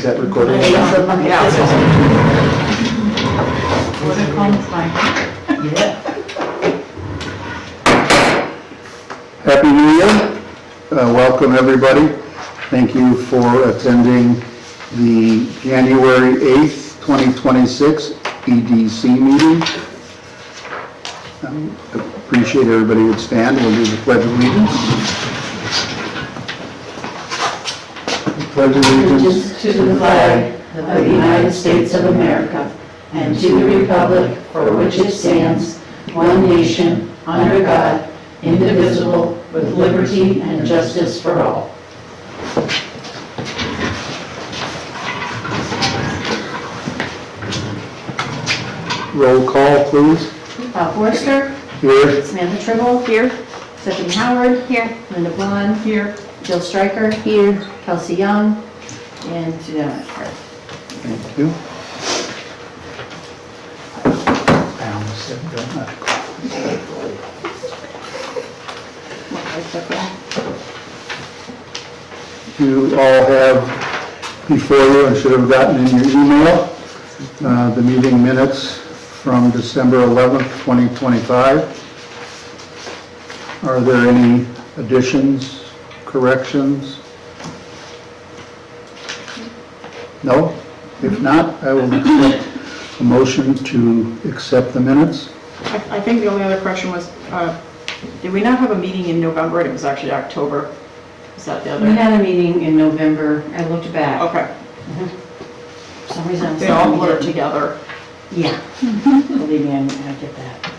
Is that recorded? Yeah. What it comes like. Yeah. Happy New Year. Welcome, everybody. Thank you for attending the January 8th, 2026 EDC meeting. Appreciate everybody would stand. We'll do the Pledge of Allegiance. Pledge of Allegiance To the flag of the United States of America and to the republic for which it stands, one nation, under God, indivisible, with liberty and justice for all. Roll call, please. Forrester, Here. Samantha Tribble. Here. Stephanie Howard. Here. Linda Blonde. Here. Jill Stryker. Here. Kelsey Young. And Suzanne Hart. Thank you. I almost said donut. You all have before you, and should have gotten in your email, the meeting minutes from December 11th, 2025. Are there any additions, corrections? No? If not, I will accept a motion to accept the minutes. I think the only other question was, did we not have a meeting in November? It was actually October. Is that the We other? had a meeting in November. I looked back. Okay. For some reason, I'm They all saying we blur didn't. together. Yeah. Believe me, I get that.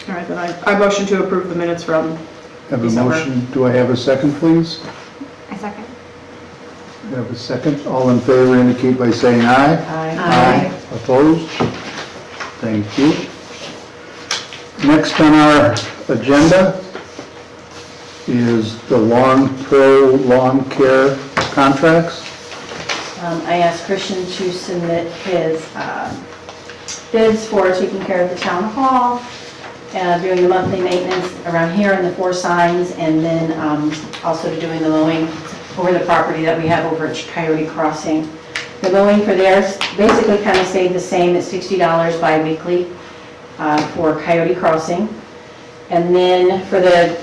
All right, then I motion to approve the minutes from Have a December. motion. Do I have a second, please? I second. I have a second. All in favor indicate by saying aye. Aye. Opposed? Thank you. Next on our agenda is the Pro Lawn Care contracts. I asked Christian to submit his bids for taking care of the town hall, doing the monthly maintenance around here and the 4 signs, and then also doing the mowing over the property that we have over at Coyote Crossing. The mowing for theirs basically kind of stayed the same at $60 bi-weekly for Coyote Crossing. And then for the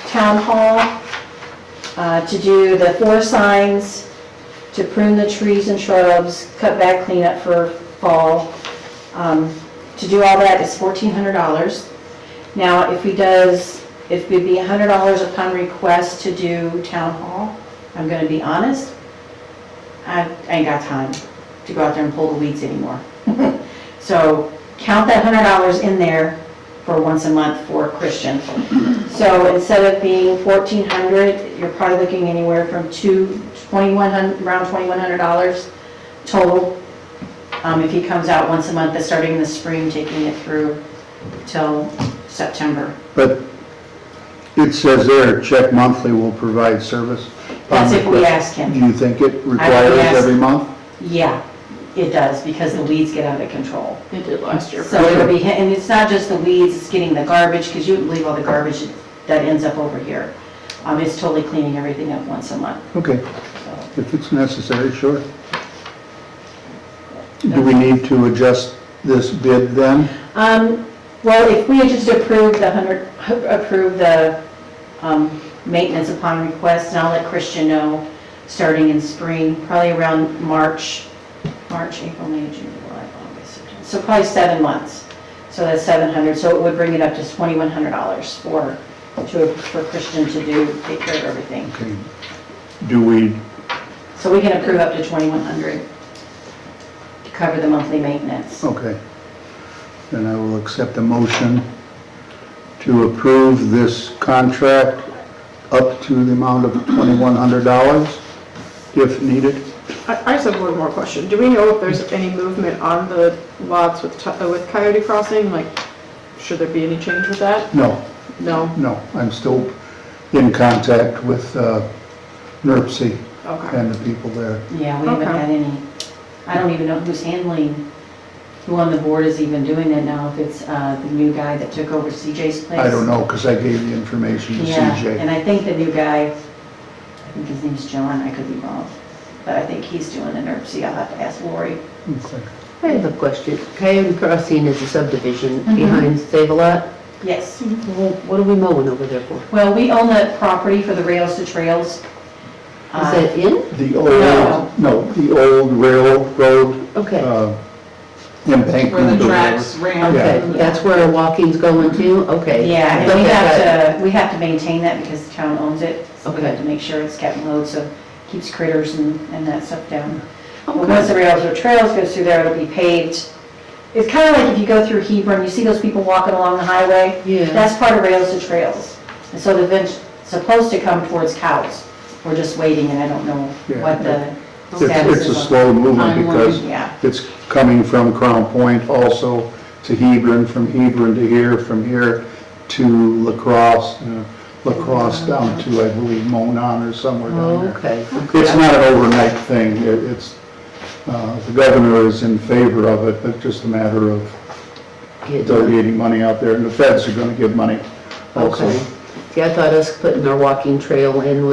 town hall, to do the 4 signs, to prune the trees and shrubs, cut back, clean up for fall. To do all that is $1,400. Now, if it'd be $100 upon request to do town hall, I'm gonna be honest, I ain't got time to go out there and pull the weeds anymore. So count that $100 in there for once a month for Christian. So instead of being $1,400, you're probably looking anywhere from around $2,100 total. If he comes out once a month, starting in the spring, taking it through till September. But it says there, check monthly will provide service. That's if we ask him. Do you think it requires ask- every month? Yeah, it does, because the weeds get out of control. It did last year. So it'll be, and it's not just the weeds, it's getting the garbage, because you wouldn't believe all the garbage that ends up over here. It's totally cleaning everything up once a month. Okay, So, if it's necessary, sure. Do we need to adjust this bid then? Well, if we had just approved the maintenance upon request, and I'll let Christian know, starting in spring, probably around March, April, May, June, July, August, September. So probably 7 months. So that's $700, so it would bring it up to $2,100 for Christian to take care of everything. Okay. Do we, So we can approve up to $2,100 to cover the monthly maintenance. okay. Then I will accept a motion to approve this contract up to the amount of $2,100 if needed. I just have one more question. Do we know if there's any movement on the lots with Coyote Crossing? Like, should there be any change with that? No, No? no, I'm still in contact with NERC Okay. and the people there. Yeah, we haven't Okay. had any, I don't even know who's handling, who on the board is even doing it now, if it's the new guy that took over CJ's place. I don't know, because I gave the information to Yeah, CJ. and I think the new guy, I think his name's John, I could be wrong. that I think he's doing in there. See, I'll have to ask Lori. Okay. I have a question. Coyote Crossing is a subdivision Mhm. behind Save-A-Lot. Yes. Well, what are we mowing over there for? Well, we own the property for the Rails to Trails. Is that in? The old, No. no, the old railroad, Okay, embankment. Where the or whatever. tracks ran. okay, that's where walking's going to? Okay. Yeah, I and thought we that have to maintain that because the town owns it. So we have Okay. to make sure it's kept mowed, so keeps critters and that stuff down. got- Well, once the Rails or Trails goes through there, it'll be paved. It's kind of like if you go through Hebron, you see those people walking along the highway? Yeah. That's part of Rails to Trails. And so the event's supposed to come towards Kouts. We're just waiting, and I don't know Yeah. what the It's status a is on. slow movement Timeline. because Yeah, it's coming from Crown Point also to Hebron, from Hebron to here, from here to Lacrosse, Lacrosse down to, I believe, Monon or somewhere down there. Okay. It's not an overnight thing. It's, the governor is in favor of it, but just a matter of delegating money out there, and the feds are gonna give money also. Okay. See, I thought us putting our walking trail in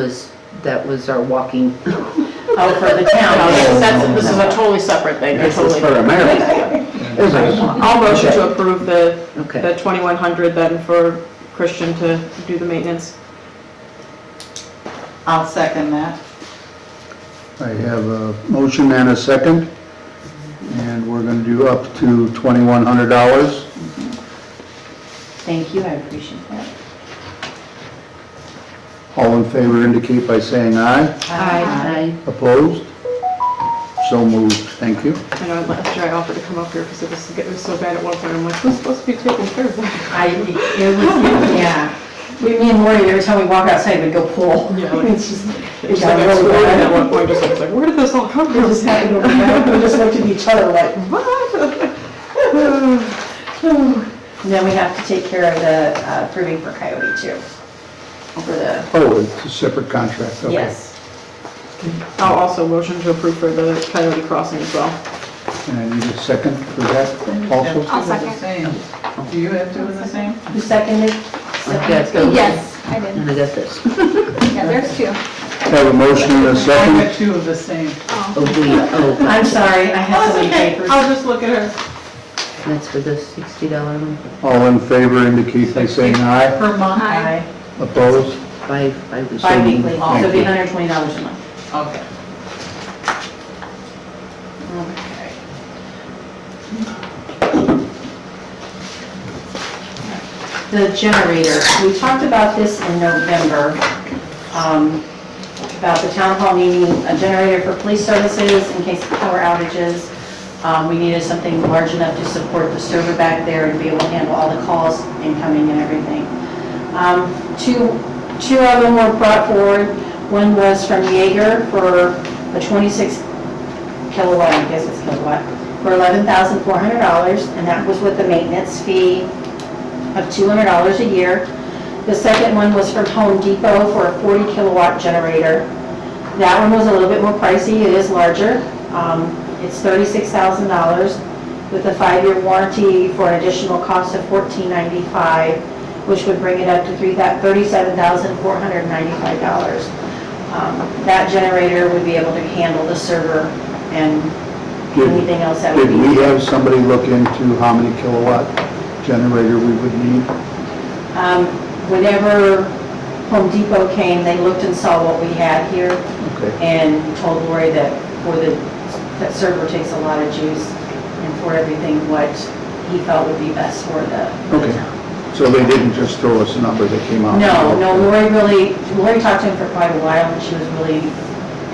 that was our walking. oh, for the town. This is a totally separate thing. They're This is totally. for America. I'll motion to approve the Okay. 2,100 then for Christian to do the maintenance. I'll second that. I have a motion and a second, and we're gonna do up to $2,100. Thank you, I appreciate that. All in favor indicate by saying aye. Aye. Opposed? So moved. Thank you. I know last year I offered to come up here because it was so bad at one point. I'm like, who's supposed to be taking care of that? It was, yeah. Me and Lori, every time we walk outside, we'd go pull. Yeah, like, It's just, It just like exploded at one point, just like, where did this all come it from? just happened overnight. We just looked at each other like, and then we have to take care of the proving for Coyote too. For the, Oh, it's a separate contract. Okay. yes. I'll also motion to approve for the Coyote Crossing as well. And I need a second for that also. I'll second. Do you have two of the same? Who seconded? I've got those. Yes, I did. And I got this. Yeah, there's two. Have a motion and a I second. have two of the same. I'm sorry, I have so many papers. I'll just look at her. That's for the $60 one. All in favor indicate by saying aye. Per month? Aye. Opposed? Bi-weekly. Bi-weekly, so Thank it'd be you. $120 a month. Okay. The generator, we talked about this in November, about the town hall needing a generator for police services in case of power outages. We needed something large enough to support the server back there and be able to handle all the calls incoming and everything. Two of them were brought forward. One was from Jaeger for a 26 kilowatt, I guess it's kilowatt, for $11,400, and that was with the maintenance fee of $200 a year. The second one was from Home Depot for a 40 kilowatt generator. That one was a little bit more pricey, it is larger. It's $36,000 with a 5-year warranty for an additional cost of $1,495, which would bring it up to $37,495. That generator would be able to handle the server and anything else that would Did be. we have somebody look into how many kilowatt generator we would need? Whenever Home Depot came, they looked and saw what we had here Okay. and told Lori that that server takes a lot of juice and for everything what he felt would be best for the Okay. town. So they didn't just throw us a number that came out? No, Lori talked to him for quite a while and she was really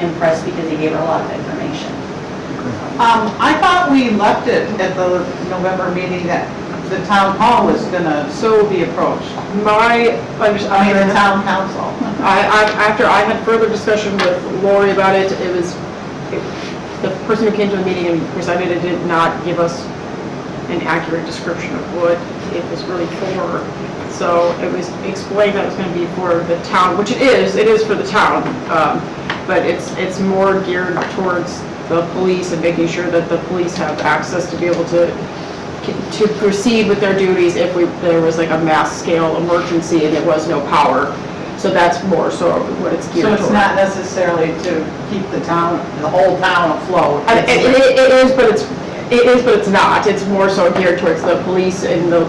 impressed because he gave her a lot of information. I thought we left it at the November meeting that the town hall was gonna be approached. My I mean, the understanding, town council. after I had further discussion with Lori about it, the person who came to the meeting and presented it did not give us an accurate description of what it was really for. So it was explained that it was going to be for the town, which it is for the town, but it's more geared towards the police and making sure that the police have access to be able to proceed with their duties if there was like a mass scale emergency and there was no power. So that's more so what it's geared So towards. it's not necessarily to keep the town, the whole town afloat. It is, but it's not. It's more so geared towards the police in the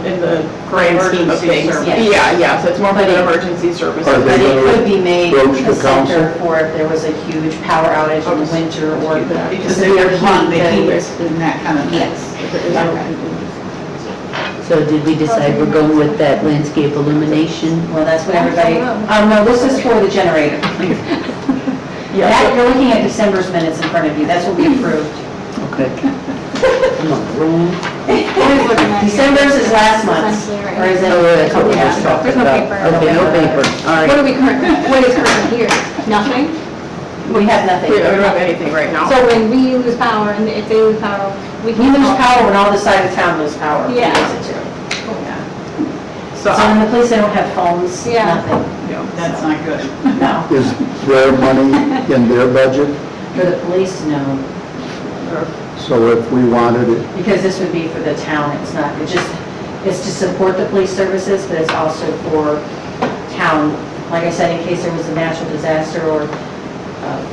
grand scheme of Emergency things. service. Yeah, so it's more for the emergency services. Are they But it gonna could be made approach a the council? center for if there was a huge power outage in the winter or. Because they would run the then- heat and that kind of thing. Yes. So did we decide we're going with that landscape illumination? Well, that's what everybody, no, this is for the generator. Yeah, That, you're looking at December's minutes in front of you, that's what we approved. Okay. I'm on the wrong. Always looking at you. December's is last month, Essentially, right or is here. it? Oh, that's what we Yeah. just talked There's no about. paper. Okay, no paper, all What right. are we currently, what is currently here? Nothing? We have nothing. We don't have anything right now. So when we lose power, and if they lose power, we We can. lose power when all the side of town lose power. We Yeah. lose it too. Yeah. So, So when the police, they don't have phones, Yeah. nothing, That's not good. no. Is there money in their budget? For the police, no. So if we wanted it, Because this would be for the town, it's not, it's to support the police services, but it's also for town. Like I said, in case there was a natural disaster or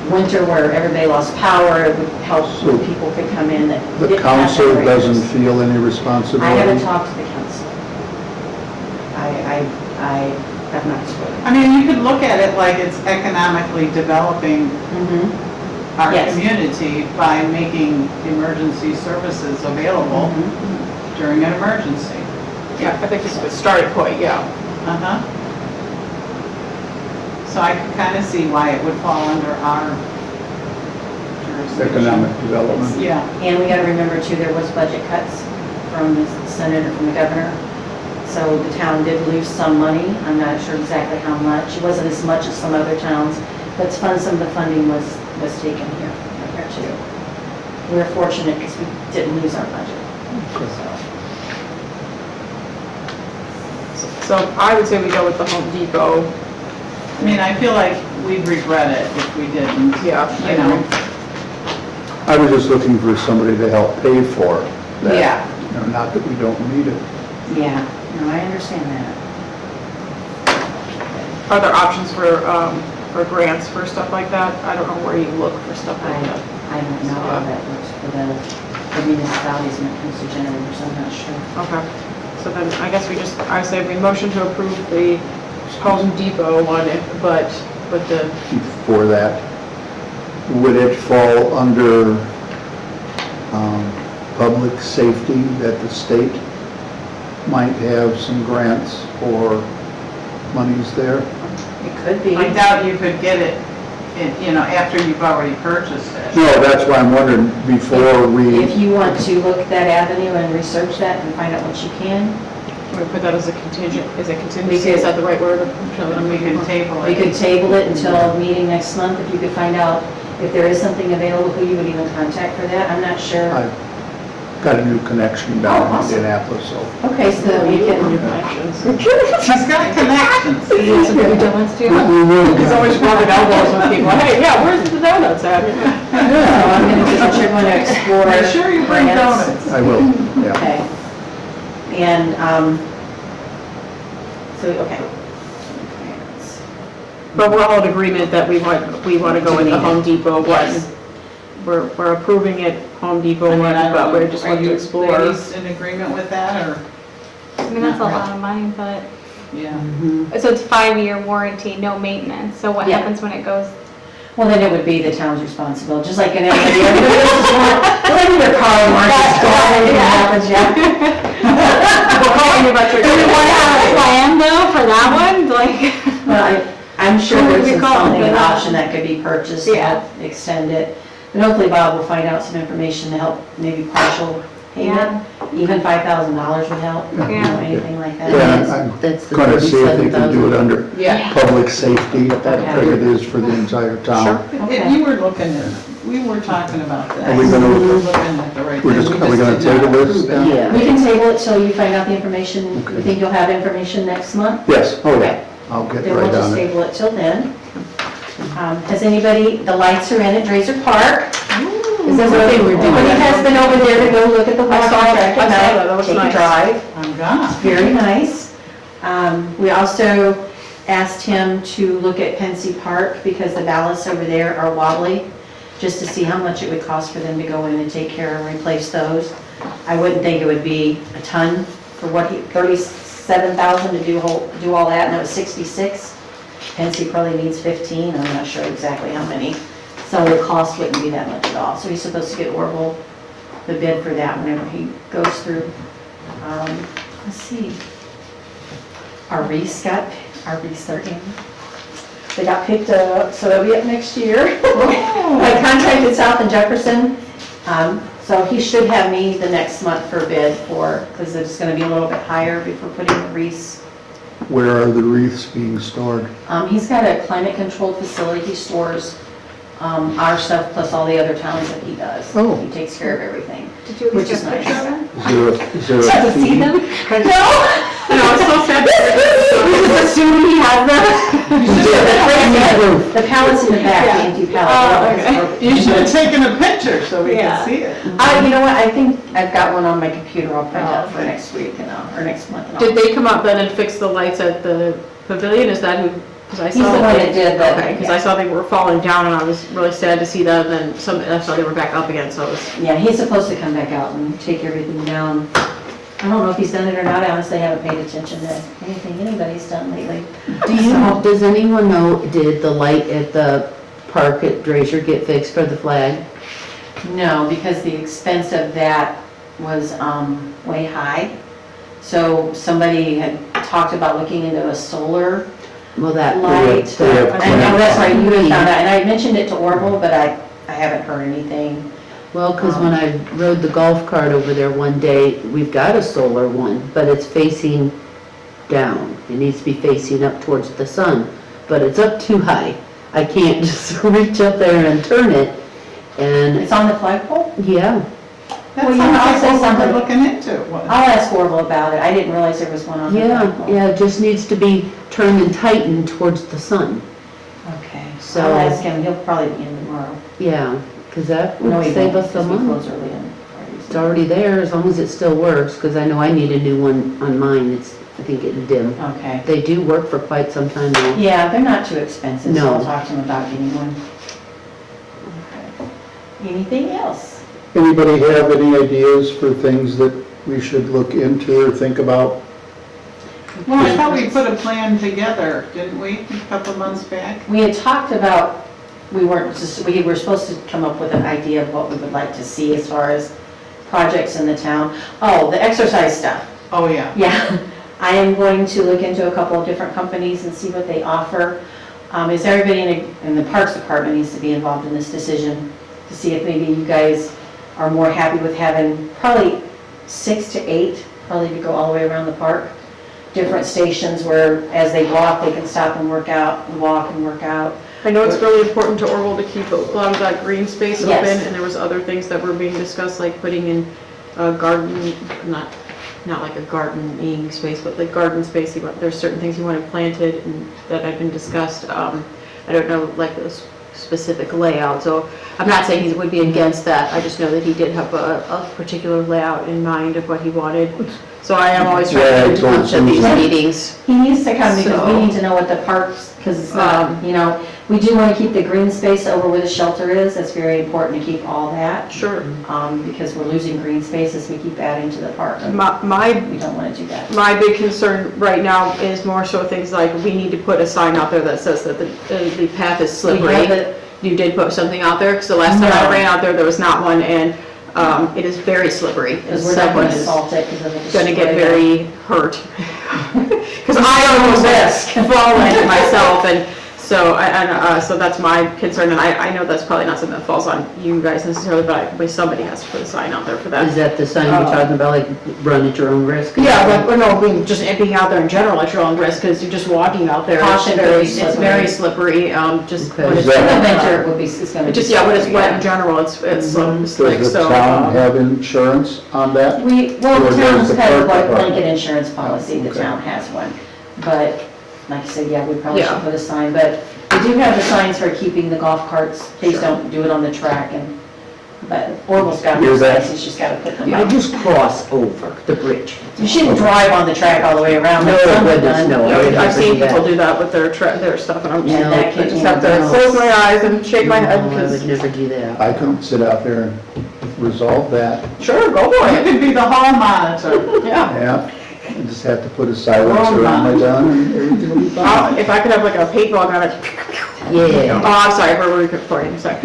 winter where everybody lost power, it would help So when people could come in that the didn't have council generators. doesn't feel any I haven't responsibility? talked to the council. I have not spoken. I mean, you could look at it like it's economically developing Mhm. our Yes. community by making emergency services available Mhm. during an emergency. yeah, I think this is a starting point, yeah. Uh-huh. So I can kind of see why it would fall under our jurisdiction. Economic development? Yeah. And we got to remember too, there was budget cuts from the senator, from the governor. So the town did lose some money. I'm not sure exactly how much. It wasn't as much as some other towns, but some of the funding was taken here too. We were fortunate because we didn't lose our budget. So I would say we go with the Home Depot. I mean, I feel like we'd regret it if we didn't. Yeah, I You know? agree. I was just looking for somebody to help pay for that. Yeah. You know, not that we don't need it. Yeah, no, I understand that. Are there options for grants for stuff like that? I don't know where you look for stuff like that. I don't know how that works for the municipalities when it comes to generators, I'm not sure. Okay, so then I guess I say we motion to approve the Home Depot one, but with the, For that, would it fall under public safety that the state might have some grants or monies there? It could be. I doubt you could get it, after you've already purchased it. No, that's why I'm wondering, before we, If you want to look at that avenue and research that and find out what you can, can we put that as a contingent, is that the right word? And we can table we it. could table it until a meeting next month. If you could find out if there is something available, who you would even contact for that, I'm not sure. I've got a new connection down Oh, in awesome. Indianapolis, so. Okay, so you can, She's got connections. Some good donuts too. He's always rubbing elbows with people, hey, yeah, where's the donuts at? so I'm going to just, you're going to explore. Make sure you bring grants. donuts. I will, yeah. Okay. And, okay. But we're all in agreement that we want to go with the Home Depot one. Yes. We're approving it, Home Depot I mean, one, I don't but know. we just want to Are explore. you ladies in agreement with that, or? I mean, that's a lot of money, but, Yeah. so it's 5-year warranty, no maintenance, so what Yeah. happens when it goes? Well, then it would be the town's responsibility, just like in everybody else's one. Like your car warranty's gone, anything happens, yeah. We're calling you about your. Do we want to have a plan though for that one, like? Well, I'm sure Who would there's we call something, for an that? option that could be purchased to Yeah. help extend it. But hopefully Bob will find out some information to help, maybe partial payment, even $5,000 would help, you know, Yeah. anything like that. Yeah, I'm That's the gonna see if they can do it 37,000. under Yeah. public safety, I Okay. think it is for the entire town. Okay. You were looking at, we were talking about that. Are we gonna- We were looking at the right We're thing. just- are we gonna did not table this approve it. then? Yeah. We can table it till you find out the information. You Okay. think you'll have information next month? Yes, oh Okay. yeah, I'll get Then we'll right just on it. table it till then. Has anybody, the lights are in at Drazer Park. Is that what they were doing? Nobody has been over there to go look at the I wall saw that. contract I at saw night. that. That was Take a nice. drive. I'm gone. Very nice. We also asked him to look at Pensy Park because the ballasts over there are wobbly, just to see how much it would cost for them to go in and take care and replace those. I wouldn't think it would be a ton for what he, 37,000 to do all that, and it was 66. Pensy probably needs 15, I'm not sure exactly how many. So the cost wouldn't be that much at all. So he's supposed to get Orville the bid for that whenever he goes through. Let's see. Our wreaths are in. They got picked up, so they'll be up next year. I contacted South and Jefferson, so he should have me the next month for bid because it's going to be a little bit higher before putting the wreaths. Where are the wreaths being stored? He's got a climate-controlled facility. He stores our stuff plus all the other towns that he does. Oh. He takes care of everything, Did you at which least is get a nice. picture of them? Is there a To see fee? them? No. No, it's so sad. Just assume he has them. The pallets in the back, the empty Oh, pallets. okay. You should have taken a picture so we Yeah. can see it. You know what, I think I've got one on my computer. I'll print out for next week or next month. and Did I'll- they come up then and fix the lights at the pavilion? Is that who? Because I saw. He's the one that did that, Okay, because I yeah. saw they were falling down and I was really sad to see them and I saw they were back up again, so it was. Yeah, he's supposed to come back out and take everything down. I don't know if he's done it or not. I honestly haven't paid attention to anything anybody's done lately. Does anyone know, did the light at the park at Drazier get fixed for the flag? No, because the expense of that was way high. So somebody had talked about looking into a solar Well, that. light. They have I know, that's right, you had plans. found out, and I mentioned it to Orville, but I haven't heard anything. Well, because when I rode the golf cart over there one day, we've got a solar one, but it's facing down. It needs to be facing up towards the sun, but it's up too high. I can't just reach up there and turn it, and, It's on the flagpole? yeah. That's Well, you know, I'll say something something. we're looking into. I'll ask Orville about it, I didn't realize there was one on the Yeah, flagpole. yeah, it just needs to be turned and tightened towards the sun. Okay, So- I'll ask him, he'll probably be in tomorrow. Yeah, because that No, would he save won't, us some because we money. close early on It's Fridays. already there, as long as it still works, because I know I need a new one on mine. It's, I think it's dim. Okay. They do work for quite some time now. Yeah, they're not too expensive, so No. I'll talk to him about getting one. Okay. Anything else? Anybody have any ideas for things that we should look into or think about? Well, I thought we put a plan together, didn't we, a couple months back? We had talked about, we were supposed to come up with an idea of what we would like to see as far as projects in the town. Oh, the exercise stuff. Oh, yeah. Yeah, I am going to look into a couple of different companies and see what they offer. Is everybody in the Parks Department needs to be involved in this decision to see if maybe you guys are more happy with having probably 6 to 8, probably to go all the way around the park. Different stations where as they walk, they can stop and work out, and walk and work out. I know it's really important to Orville to keep a lot of that green space open, Yes. and there was other things that were being discussed, like putting in a garden, not like a gardening space, but like garden space. There's certain things he wanted planted and that had been discussed. I don't know, like this specific layout, so I'm not saying he would be against that. I just know that he did have a particular layout in mind of what he wanted. So I am always trying Yeah, I to get told to at these somebody. meetings. He needs to come because we So- need to know what the parks, because it's not, we do want to keep the green space over where the shelter is. That's very important to keep all that, Sure. because we're losing green space as we keep adding to the park. My We don't want to do that. My big concern right now is more so things like, we need to put a sign out there that says that the path is We have slippery. it, You did put something out there, because the last time I No. ran out there was not one, and it is very slippery. because we're not Someone going to is salt it because it'll gonna get destroy very hurt. Because I almost risk. fallen myself, and so that's my concern, and I know that's probably not something that falls on you guys necessarily, but somebody has to put a sign out there for that. Is that the sign you're talking about, like run at your own risk? Yeah, but, or no, being just being out there in general at your own risk, because you're just walking out there. Caution, It's very slippery, just Okay. when Is it's. In the that- winter, it would be, it's going to be. Just, yeah, when it's wet in yeah. general, it's slick, Does the so. town have insurance on that? Well, Or the does town's the kind of park like department? blanket insurance policy, the Okay. town has one. But, like I said, yeah, we probably Yeah. should put a sign, but we do have the signs for keeping the golf carts, please don't do it on the track and But Orville's got Hear those that? signs, he's just gotta put them I up. just cross over the bridge. You shouldn't drive on the track all the way around like No, some have goodness, done. no. I would I've never seen do that. people do that with their stuff, and I'm Yeah, just, that I kid just have to can't. close my eyes and shake my head No, I because, would never do that. I couldn't sit out there and resolve that. sure, go for You it. could be the hall monitor. Yeah. Yeah, I just have to put a silencer on my gun and everything will be fine. If I could have like a paintball gun, Yeah. oh, I'm sorry, we're recording, sorry.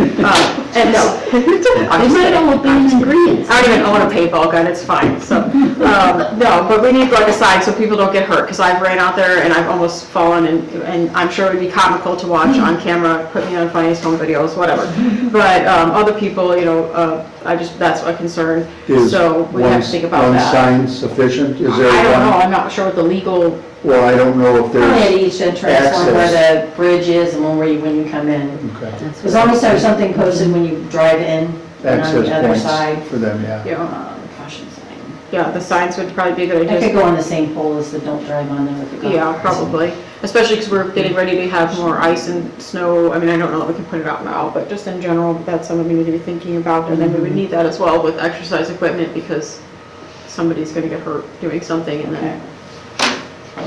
And no. I'm They just might kidding. all be ingredients. I don't even own a paintball gun, it's fine, so, no, but we need like a sign so people don't get hurt, because I've ran out there and I've almost fallen, and I'm sure it would be comical to watch on camera, put me on funniest home videos, whatever. But, other people, that's a concern, Is so we have to think about one that. sign sufficient? Is there I don't know, one? I'm not sure what the legal, Well, I don't know if Probably at there's, each entrance, one where the bridge is and one where when you come in. okay, As long as there's something posted when you drive in and on the other access side. points for them, yeah. Caution sign. yeah, the signs would probably be a good That could idea. go on the same pole as the don't drive on there with the golf Yeah, carts. probably, especially because we're getting ready to have more ice and snow. I mean, I don't know if we can put it out now, but just in general, that's something we need to be thinking about. And then we would need that as well with exercise equipment because somebody's gonna get hurt doing something and then.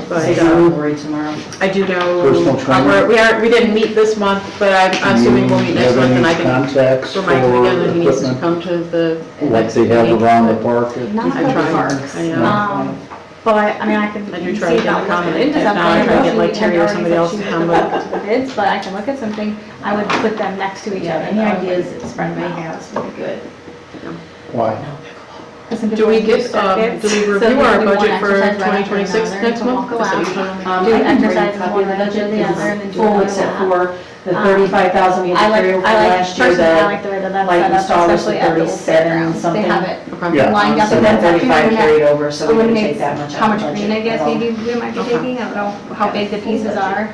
But, Say something worried tomorrow. I do know, Personal trainer? we didn't meet this month, but I'm assuming we'll meet next month and I Do you can have any contacts remind him again that he needs to equipment come to the like next they have meeting. around the park? Not I the tried. parks. I know. But, I mean, I can I do see try to get about a comment. looking into If something. not, I try to get, like, She Terry or had somebody already else said to she come, would but- look to the bids, but I can look at something. I would put them next to each Yeah, other. any so I ideas would that spread may them out. have would be good. Why? Because some Do people we do get, circuits, do we so review they our do one budget for exercise right after 2026 another, next and month? walk Is that around. usually- I Do can bring a exercises copy one of the right after budget, the because other, and then it's do full another except lap. for the 35,000 we had to carry over last year, Personally, I the like the way that that's light set up, installers, especially at the old 37 fairgrounds. They something. have it Okay. Yeah. lined up So in that that section. 35 and carried over, so it we didn't wouldn't take make that much how out much of the green, budget I guess, at all. maybe we might be Okay. taking. I don't know how big the pieces are.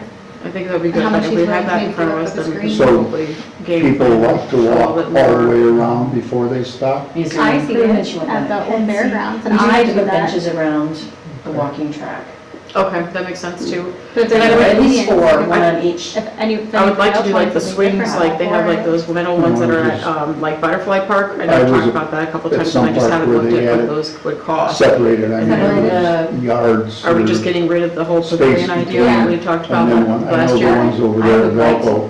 I think that'd be good, How but much if we he's have that in willing to front of pay us, for the then we can screen. probably game. People like to a little walk bit all the more. way around before they stop? Is there I see improvements you it want at the to old make? fairgrounds, and We do I need to do put that. benches around the walking track. Okay, that makes sense too. But if And I there's would- At least ingredients, four, if one I- on each. If any, I would like to do anything like else the wants to be swings, different, like they have like or- those metal ones that are just- at, like Butterfly Park. I know I I've was talked about that a couple at times, some and I just park haven't where looked they at had what it those would cost. Separated, I And mean, then it was yards. Are we or- just getting rid of the whole Space pavilion idea that we between- talked about And then one, I know last the year? ones over I there at would like to- Valpo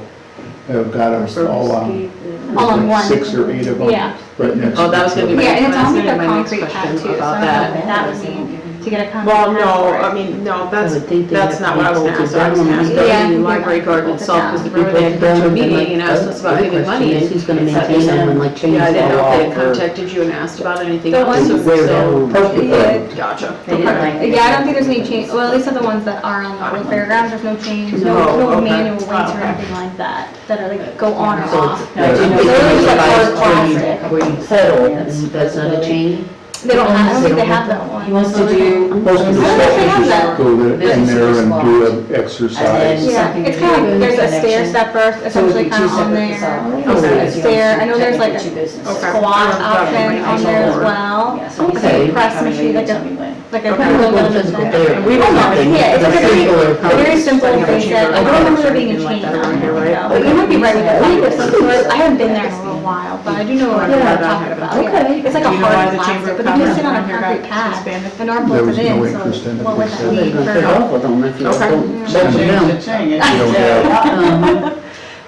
have got us all on. All on one. 6 or 8 of them. Yeah. Right next Oh, to that was gonna be each my, Yeah, and it's that's on gonna like be a my next concrete pad question too, so about I don't know that. what that would mean, to get a concrete Well, pad no, for it. I mean, no, I would think they'd that's have not to what I was be gonna ask. bolted I was down gonna ask and Yeah, I the think library you're garden right. itself, because Bolted remember they had come to a meeting and asked us about My giving question money. is, And who's gonna It's maintain up to them them. and like change yeah, I didn't them know if they all had or? contacted you and asked about anything The else. ones- so- Where so- they're- Gotcha. They didn't Okay. like it. Yeah, I don't think there's any change, well, at least of the ones that are on the old fairgrounds, there's no change, No, no okay. manual weights or Okay. anything like that, that are like, go on or So off. it's- No, I do know it's those are like hard plastic plastic. where you pedal, and that's not a chain? They don't have, I don't think they They have don't that one. He wants to do. Most of the I don't think they have stuff that. is just go there- in Business there and squad. do an And exercise. then- Yeah, something it's to kind do of, with there's a stair connection. step first, So it would essentially be kind two of on separate there. facilities. There's Okay. a stair, I know there's like Technically two businesses. Okay. squat option Right. on there as well. Yeah, so he's Okay. like, Press coming machine, in, like tell a, me when. like a Okay. little Well, bit of physical a. therapy. We don't have any. Yeah, it's like a very, People are a very simple, Like a they said, I chamber don't remember or there being a anything like chain that on around here, it, right? though. But you might be right with that, I think it's some sort, I haven't been there in a little while, but I do know what Yeah, I'm that talking happens. about, yeah. Okay. It's like Do a you know why hard the Chamber plastic, of but you just Commerce sit on a around here concrete got pad disbanded? and aren't There was bolted no in, interest in so it, what would they that said. They're mean gonna fit for? off with them if you Okay. don't Send shut them them down. down. Ching, You don't have a lot of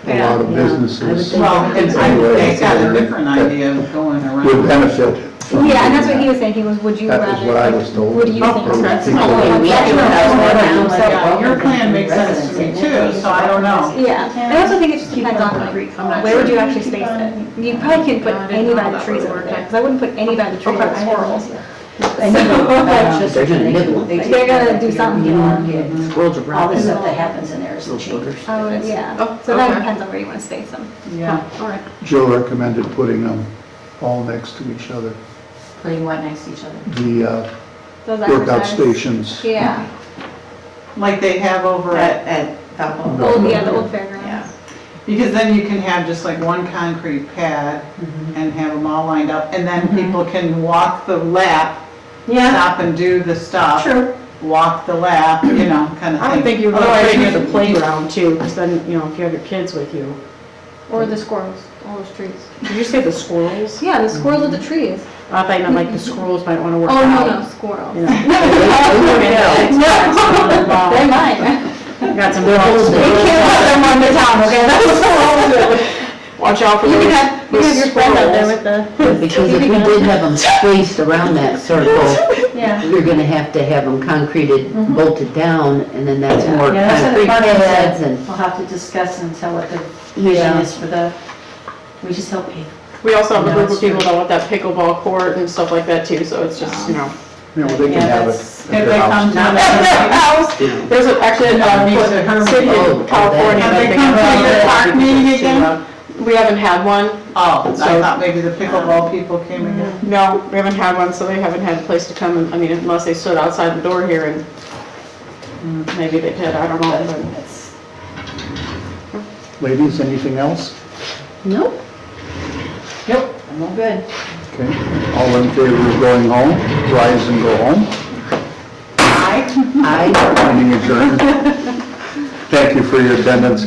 Yeah, I would businesses think- Well, it's, I think they got a different idea of going would around. benefit from. Yeah, and that's what he was thinking, was would you That rather, was what I like, was told. what do you think? Okay. That's People- all I want. We Yeah, should no, have no, one no, around, no, like, Yeah, your plan makes sense to me too, so I don't know. Yeah, I also think it just depends on like, where would you actually space it? You probably can't put I didn't any know by the that trees would over work. there, because I wouldn't put any by the trees Okay. with squirrels. And then, They're gonna nibble. They're gonna do something, you know. Squirrels are all rotten. the stuff that happens in there is the Little change. boogers. I would, yeah, Oh, so that okay. depends on where you wanna space them. Yeah. All right. Jill recommended putting them all next to each other. Putting what next to each other? The Those workout exercise. stations. Yeah, Like they have over at, At Valpo. No. old, yeah, the old fairgrounds. Yeah. because then you can have just like one concrete pad and have them all lined up, and then people can walk the lap, Yeah, stop and do the stuff. true. Walk the lap, you know, kind of thing. I would think you would Otherwise, put it you- at the playground too, because then, if you have your kids with you. Or the squirrels, all those trees. Did you say the squirrels? Yeah, the squirrels with the trees. I thought you meant like the squirrels might want to work Oh, out. no, squirrels. Yeah. They're mine. Got some They're dogs. old. We can't let them run the town, okay? That's what we're all doing. Watch out for You those. can have your friend out there with the. Because if we did have them spaced around that circle, Yeah. you're gonna have to have them concreted, bolted down, and then that's more Yeah, that's concrete what the part pads that and, we'll have to discuss and tell what the vision Yeah. is for the, we just hope you. We also have a No, group of it's people true. that want that pickleball court and stuff like that too, so it's just, you know. Yeah, well, they can Yeah, have it that's- at If their they come house. to At the, their house. There's actually a city Oh, in California Have that they they come to have. your park meeting again? We haven't had one. oh, I So- thought maybe the pickleball people came again. No, we haven't had one, so they haven't had a place to come, and I mean, unless they stood outside the door here and maybe they did, I don't know, but. Ladies, anything else? nope. Nope, I'm all good. Okay, all in favor of going home, rise and go home. I Meeting adjourned. Thank you for your attendance.